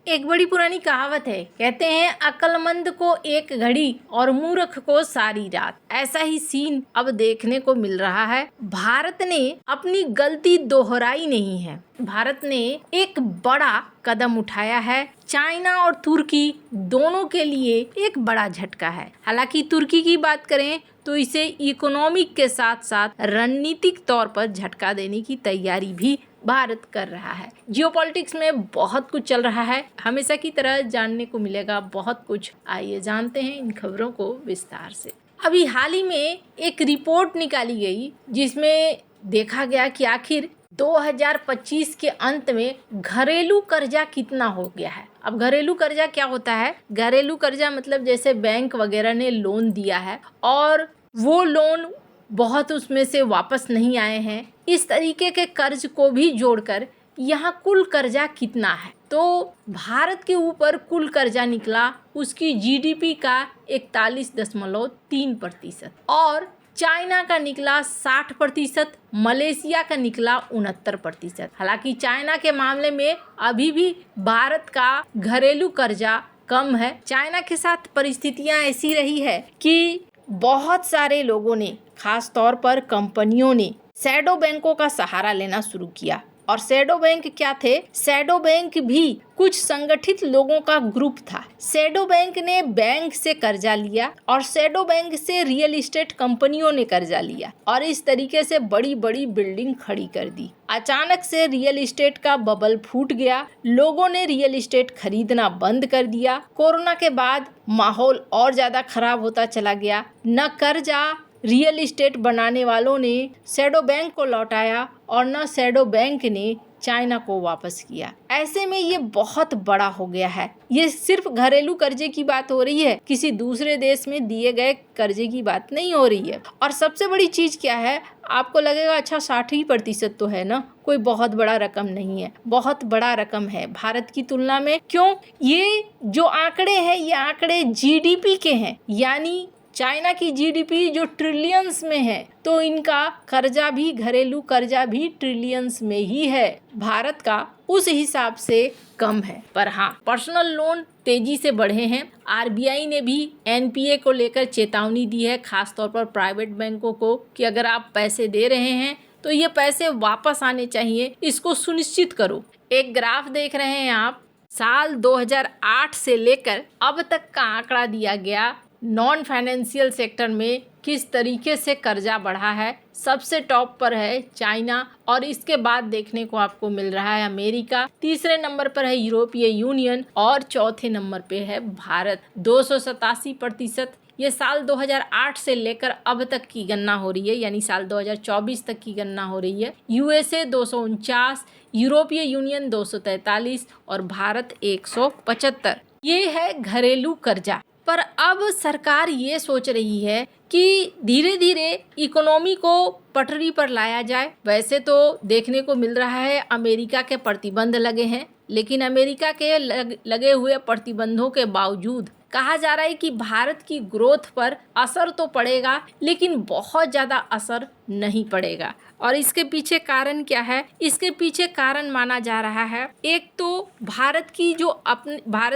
एक बड़ी पुरानी कहावत है, कहते हैं अक्लमंद को एक घड़ी और मूर्ख को सारी रात। ऐसा ही सीन अब देखने को मिल रहा है। भारत ने अपनी गलती दोहराई नहीं है। भारत ने एक बड़ा कदम उठाया है। चाइना और तुर्की दोनों के लिए एक बड़ा झटका है। हालांकि तुर्की की बात करें तो इसे इकोनॉमिक के साथ साथ रणनीतिक तौर पर झटका देने की तैयारी भी भारत कर रहा है। जियोपॉलिटिक्स में बहुत कुछ चल रहा है, हमेशा की तरह जानने को मिलेगा बहुत कुछ। आइए जानते हैं इन खबरों को विस्तार से। अभी हाल ही में एक रिपोर्ट निकाली गई जिसमें देखा गया कि आखिर 2025 के अंत में घरेलू कर्जा कितना हो गया है। अब घरेलू कर्जा क्या होता है? घरेलू कर्जा मतलब जैसे बैंक वगैरह ने लोन दिया है और वो लोन बहुत उसमें से वापस नहीं आए हैं, इस तरीके के कर्ज को भी जोड़कर यहाँ कुल कर्जा कितना है। तो भारत के ऊपर कुल कर्जा निकला उसकी जीडीपी का 41.3% और चाइना का निकला 60%, मलेशिया का निकला 69%। हालांकि चाइना के मामले में अभी भी भारत का घरेलू कर्जा कम है। चाइना के साथ परिस्थितियां ऐसी रही है कि बहुत सारे लोगों ने, खास तौर पर कंपनियों ने शैडो बैंकों का सहारा लेना शुरू किया। और शैडो बैंक क्या थे? शैडो बैंक भी कुछ संगठित लोगों का ग्रुप था। शैडो बैंक ने बैंक से कर्जा लिया और शैडो बैंक से रियल एस्टेट कंपनियों ने कर्जा लिया और इस तरीके से बड़ी बड़ी बिल्डिंग खड़ी कर दी। अचानक से रियल एस्टेट का बबल फूट गया, लोगों ने रियल एस्टेट खरीदना बंद कर दिया। कोरोना के बाद माहौल और ज्यादा खराब होता चला गया। न कर्जा रियल एस्टेट बनाने वालों ने शैडो बैंक को लौटाया और न शैडो बैंक ने चाइना को वापस किया। ऐसे में ये बहुत बड़ा हो गया है। ये सिर्फ घरेलू कर्जे की बात हो रही है, किसी दूसरे देश में दिए गए कर्जे की बात नहीं हो रही है। और सबसे बड़ी चीज क्या है? आपको लगेगा अच्छा 60% तो है ना, कोई बहुत बड़ा रकम नहीं है। बहुत बड़ा रकम है भारत की तुलना में। क्यों? ये जो आंकड़े हैं ये आंकड़े जीडीपी के हैं, यानी चाइना की जीडीपी जो ट्रिलियंस में है तो इनका कर्जा भी, घरेलू कर्जा भी ट्रिलियंस में ही है। भारत का उस हिसाब से कम है। पर हाँ, पर्सनल लोन तेजी से बढ़े हैं। आरबीआई ने भी एनपीए को लेकर चेतावनी दी है, खास तौर पर प्राइवेट बैंकों को, कि अगर आप पैसे दे रहे हैं तो ये पैसे वापस आने चाहिए, इसको सुनिश्चित करो। एक ग्राफ देख रहे हैं आप, साल 2008 से लेकर अब तक का आंकड़ा दिया गया। नॉन फाइनेंशियल सेक्टर में किस तरीके से कर्जा बढ़ा है। सबसे टॉप पर है चाइना और इसके बाद देखने को आपको मिल रहा है अमेरिका। तीसरे नंबर पर है यूरोपीय यूनियन और चौथे नंबर पे है भारत, 287%। ये साल 2008 से लेकर अब तक की गणना हो रही है, यानी साल 2024 तक की गणना हो रही है। यूएसए 249, यूरोपीय यूनियन 243 और भारत 175। ये है घरेलू कर्जा। पर अब सरकार ये सोच रही है कि धीरे धीरे इकोनॉमी को पटरी पर लाया जाए। वैसे तो देखने को मिल रहा है अमेरिका के प्रतिबंध लगे हैं, लेकिन अमेरिका के लगे हुए प्रतिबंधों के बावजूद कहा जा रहा है कि भारत की ग्रोथ पर असर तो पड़ेगा, लेकिन बहुत ज़्यादा असर नहीं पड़ेगा। और इसके पीछे कारण क्या है? इसके पीछे कारण माना जा रहा है, एक तो भारत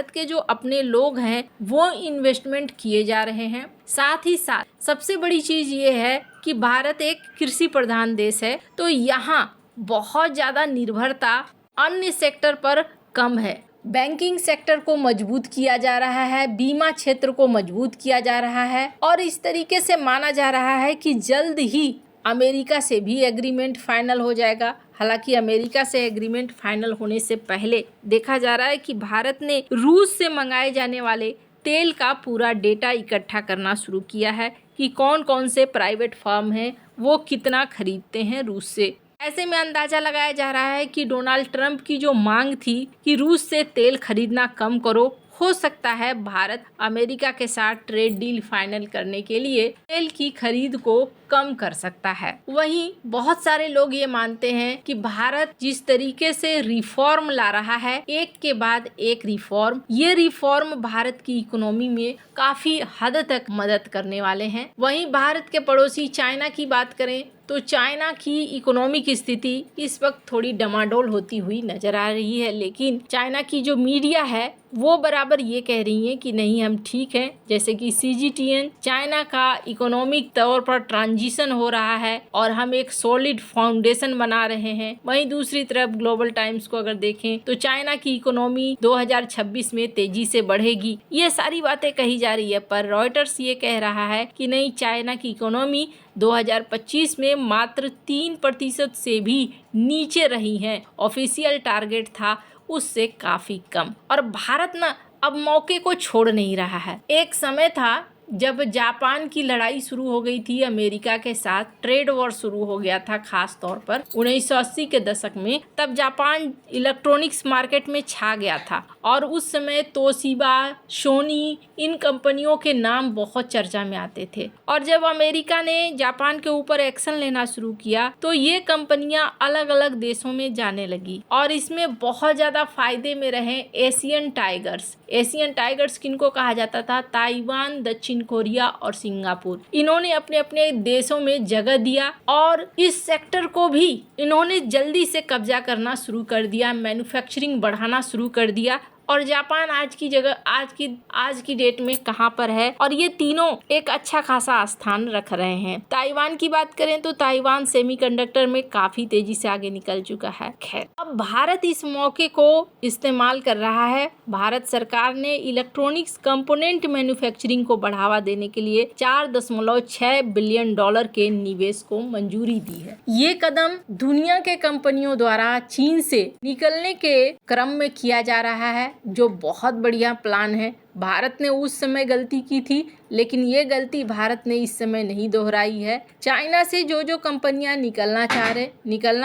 के जो अपने लोग हैं वो इन्वेस्टमेंट किए जा रहे हैं। साथ ही साथ सबसे बड़ी चीज़ ये है कि भारत एक कृषि प्रधान देश है, तो यहाँ बहुत ज़्यादा निर्भरता अन्य सेक्टर पर कम है। बैंकिंग सेक्टर को मजबूत किया जा रहा है, बीमा क्षेत्र को मजबूत किया जा रहा है और इस तरीके से माना जा रहा है कि जल्द ही अमेरिका से भी एग्रीमेंट फाइनल हो जाएगा। हालांकि अमेरिका से एग्रीमेंट फाइनल होने से पहले देखा जा रहा है कि भारत ने रूस से मंगाए जाने वाले तेल का पूरा डेटा इकट्ठा करना शुरू किया है कि कौन कौन से प्राइवेट फर्म हैं वो कितना खरीदते हैं रूस से। ऐसे में अंदाजा लगाया जा रहा है कि डोनाल्ड ट्रंप की जो मांग थी कि रूस से तेल खरीदना कम करो, हो सकता है भारत अमेरिका के साथ ट्रेड डील फाइनल करने के लिए तेल की खरीद को कम कर सकता है। वहीं बहुत सारे लोग ये मानते हैं कि भारत जिस तरीके से रिफॉर्म ला रहा है, एक के बाद एक रिफॉर्म, ये रिफॉर्म भारत की इकोनॉमी में काफी हद तक मदद करने वाले हैं। वहीं भारत के पड़ोसी चाइना की बात करें तो चाइना की इकोनॉमिक स्थिति इस वक्त थोड़ी डमाडोल होती हुई नजर आ रही है, लेकिन चाइना की जो मीडिया है वो बराबर ये कह रही है कि नहीं, हम ठीक हैं। जैसे कि CGTN, चाइना का इकोनॉमिक तौर पर ट्रांजिशन हो रहा है और हम एक सॉलिड फाउंडेशन बना रहे हैं। वहीं दूसरी तरफ ग्लोबल टाइम्स को अगर देखें तो चाइना की इकोनॉमी 2026 में तेजी से बढ़ेगी। ये सारी बातें कही जा रही है, पर रॉयटर्स ये कह रहा है कि नहीं, चाइना की इकोनॉमी 2025 में मात्र 3% से भी नीचे रही है। ऑफिशियल टारगेट था उससे काफी कम। और भारत ना अब मौके को छोड़ नहीं रहा है। एक समय था जब जापान की लड़ाई शुरू हो गई थी अमेरिका के साथ, ट्रेड वॉर शुरू हो गया था खास तौर पर 1980 के दशक में। तब जापान इलेक्ट्रॉनिक्स मार्केट में छा गया था और उस समय तोशिबा, सोनी, इन कंपनियों के नाम बहुत चर्चा में आते थे। और जब अमेरिका ने जापान के ऊपर एक्शन लेना शुरू किया तो ये कंपनियां अलग अलग देशों में जाने लगी और इसमें बहुत ज्यादा फायदे में रहे एशियन टाइगर्स। एशियन टाइगर्स किनको कहा जाता था? ताइवान, दक्षिण कोरिया और सिंगापुर। इन्होंने अपने अपने देशों में जगह दिया और इस सेक्टर को भी इन्होंने जल्दी से कब्जा करना शुरू कर दिया, मैन्युफैक्चरिंग बढ़ाना शुरू कर दिया। और जापान आज की जगह आज की डेट में कहां पर है? और ये तीनों एक अच्छा खासा स्थान रख रहे हैं। ताइवान की बात करें तो ताइवान सेमीकंडक्टर में काफी तेजी से आगे निकल चुका है। खैर, अब भारत इस मौके को इस्तेमाल कर रहा है। भारत सरकार ने इलेक्ट्रॉनिक्स कंपोनेंट मैन्युफैक्चरिंग को बढ़ावा देने के लिए $4.6 बिलियन के निवेश को मंजूरी दी है। ये कदम दुनिया के कंपनियों द्वारा चीन से निकलने के क्रम में किया जा रहा है, जो बहुत बढ़िया प्लान है। भारत ने उस समय गलती की थी, लेकिन ये गलती भारत ने इस समय नहीं दोहराई है। चाइना से जो कंपनियां निकलना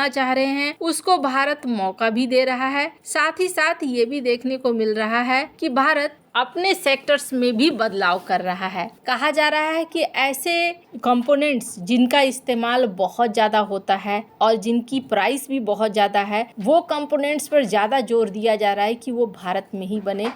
चाह रहे हैं उसको भारत मौका भी दे रहा है। साथ ही साथ ये भी देखने को मिल रहा है कि भारत अपने सेक्टर्स में भी बदलाव कर रहा है। कहा जा रहा है कि ऐसे कंपोनेंट्स जिनका इस्तेमाल बहुत ज़्यादा होता है और जिनकी प्राइस भी बहुत ज़्यादा है, वो कंपोनेंट्स पर ज़्यादा जोर दिया जा रहा है कि वो भारत में ही बने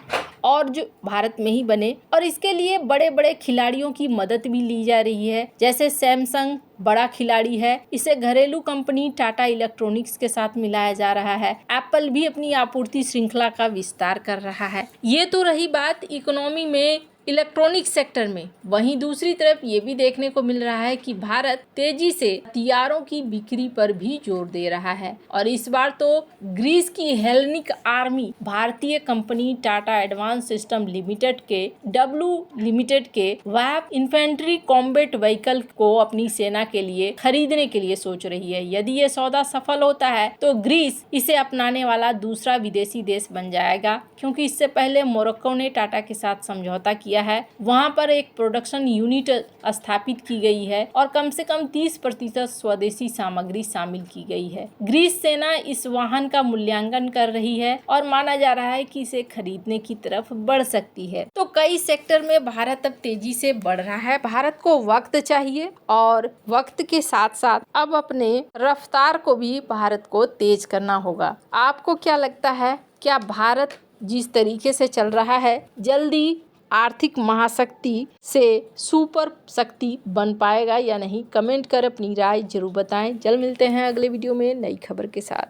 और इसके लिए बड़े बड़े खिलाड़ियों की मदद भी ली जा रही है। जैसे सैमसंग बड़ा खिलाड़ी है, इसे घरेलू कंपनी टाटा इलेक्ट्रॉनिक्स के साथ मिलाया जा रहा है। एप्पल भी अपनी आपूर्ति श्रृंखला का विस्तार कर रहा है। ये तो रही बात इकोनॉमी में, इलेक्ट्रॉनिक सेक्टर में। वहीं दूसरी तरफ ये भी देखने को मिल रहा है कि भारत तेजी से हथियारों की बिक्री पर भी जोर दे रहा है और इस बार तो ग्रीस की हेलेनिक आर्मी भारतीय company Tata advance system limited के वैप इन्फेंट्री कॉम्बैट व्हीकल को अपनी सेना के लिए खरीदने के लिए सोच रही है। यदि ये सौदा सफल होता है तो ग्रीस इसे अपनाने वाला दूसरा विदेशी देश बन जाएगा, क्योंकि इससे पहले मोरक्को ने टाटा के साथ समझौता किया है। वहां पर एक प्रोडक्शन यूनिट स्थापित की गई है और कम से कम 30% स्वदेशी सामग्री शामिल की गई है। ग्रीस सेना इस वाहन का मूल्यांकन कर रही है और माना जा रहा है कि इसे खरीदने की तरफ बढ़ सकती है। तो कई सेक्टर में भारत अब तेजी से बढ़ रहा है। भारत को वक्त चाहिए और वक्त के साथ साथ अब अपने रफ्तार को भी भारत को तेज करना होगा। आपको क्या लगता है, क्या भारत जिस तरीके से चल रहा है जल्दी आर्थिक महाशक्ति से सुपर शक्ति बन पाएगा या नहीं? कमेंट कर अपनी राय जरूर बताएं। जल्द मिलते हैं अगले वीडियो में नई खबर के साथ।